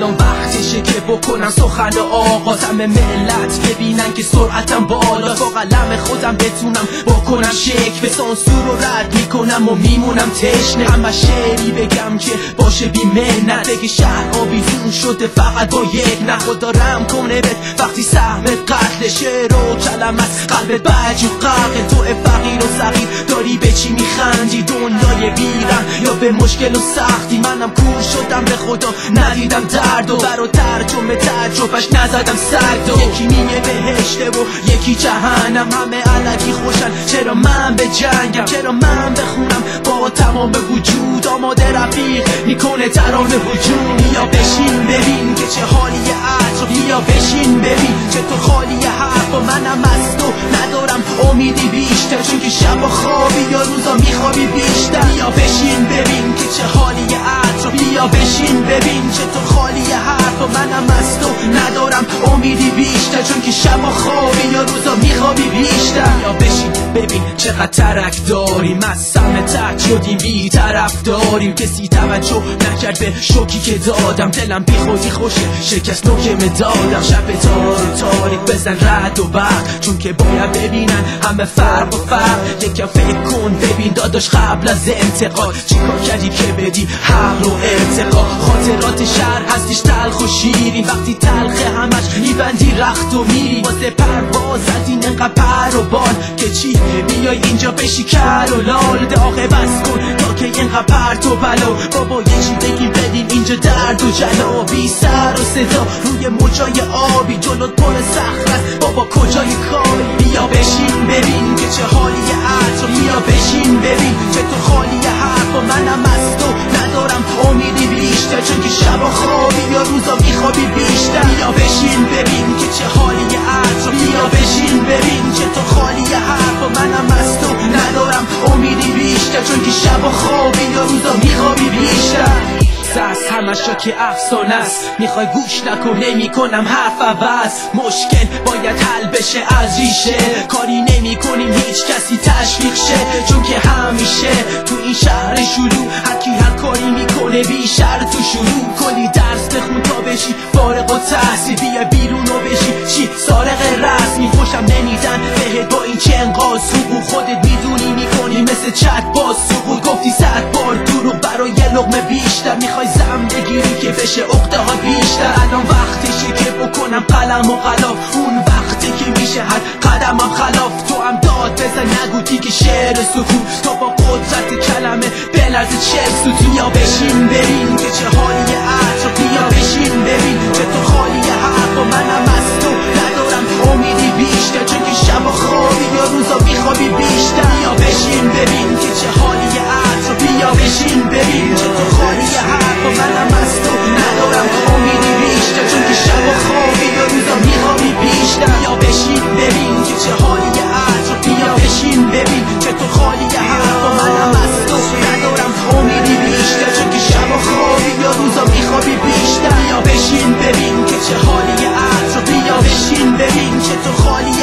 الان وقتشه که بکنم سخن آغاز، همه ملت ببینن که سرعتم بالا، با قلم خودم بتونم بکنم شک، به سانسور رو رد میکنم و میمونم تشنه. همه شعری بگم که باشه بی مهنت، بگه شهر آویزون شده فقط با یک نه. خدا رحم کنه بهت وقتی سهم قتل، شعر و کلمت قلب بج و غرق. تو فقیر و صغیر داری به چی میخندی؟ دنیای ویران یا به مشکل و سختی؟ منم کور شدم به خدا ندیدم درد و برا ترجمه تجربهش نزدم سرد. و یکی میگه بهشته و یکی جهنم، همه علکی خوشن چرا من به جنگم؟ چرا من بخونم با تمام وجود آماده رفیق میکنه ترانه هجوم؟ بیا بشین ببین که چه حالی عطر، بیا بشین ببین که تو خالی حرف و منم از تو ندارم امیدی بیشتر، چون که شب و خوابی یا روزا میخوابی بیشتر. بیا بشین ببین که چه حالی عطر، بیا بشین ببین که تو خالی حرف و منم از تو ندارم امیدی بیشتر، چون که شب و خوابی یا روزا میخوابی بیشتر. بیا بشین ببین چقدر ترک داریم، از سم تک شدیم بی طرف داریم، کسی توجه نکرد به شوکی که دادم، دلم بی خودی خوشه شکست نوکه دادم. شب تاریک بزن رد و برق، چون که باید ببینن همه فرق و فرق. یکم فکر کن ببین داداش قبل از انتقاد چیکار کردی که بدی حق و ارتقا. خاطرات شهر هستیش تلخ و شیرین، وقتی تلخه همش میبندی رخت و میری. واسه پرواز زدین انقدر پر و بال که چی بیای اینجا بشی کر و لال. داغ بس کن تا که اینقدر پرت و بلا، بابا یه چی بگیم بدیم اینجا درد و جلا. بی سر و صدا روی موجای آبی، جلوت پر صخره است بابا کجای کاری؟ بیا بشین ببین که چه حالی عطر، بیا بشین ببین که تو خالی حرف و منم از تو ندارم امیدی بیشتر، چون که شب و خوابی یا روزا میخوابی بیشتر. بیا بشین ببین که چه حالی عطر، بیا بشین ببین که تو خالی حرف و منم از تو ندارم امیدی بیشتر، چون که شب و خوابی یا روزا میخوابی بیشتر. از همشا که افسانه است، میخوای گوش نکن نمی کنم حرف عوض. مشکل باید حل بشه از ریشه، کاری نمی کنیم هیچ کسی تشویق شه، چون که همیشه تو این شهر شروع هر کی هر کاری میکنه بی شرط تو شروع. کلی درس بخون تا بشی فارغ و تحصیل، بیا بیرون و بشی چی سارق رسمی. خوشم نمیدن بهت با این چه انقاذ سقوط، خودت میدونی میکنی مثل چت باز سقوط. گفتی 100 بار دروغ برای یه لقمه بیشتر، میخوای زم بگیری که بشه عقده ها بیشتر. الان وقتشه که بکنم قلم و غلاف، اون وقتی که میشه هر قدمم خلاف. تو هم داد بزن نگو که شعر سکوت، تا با قدرت کلمه بلرزه چه ستون. بیا بشین ببین که چه حالی عطر، بیا بشین ببین که تو خالی حرف و منم از تو ندارم امیدی بیشتر، چون که شب و خوابی یا روزا میخوابی بیشتر. بیا بشین ببین که چه حالی عطر، بیا بشین ببین که تو خالی حرف و منم از تو ندارم امیدی بیشتر، چون که شب و خوابی یا روزا میخوابی بیشتر. بیا بشین ببین که چه حالی عطر، بیا بشین ببین که تو خالی حرف و منم از تو ندارم امیدی بیشتر، چون که شب و خوابی یا روزا میخوابی بیشتر. بیا بشین ببین که چه حالی عطر، بیا بشین ببین که تو خالی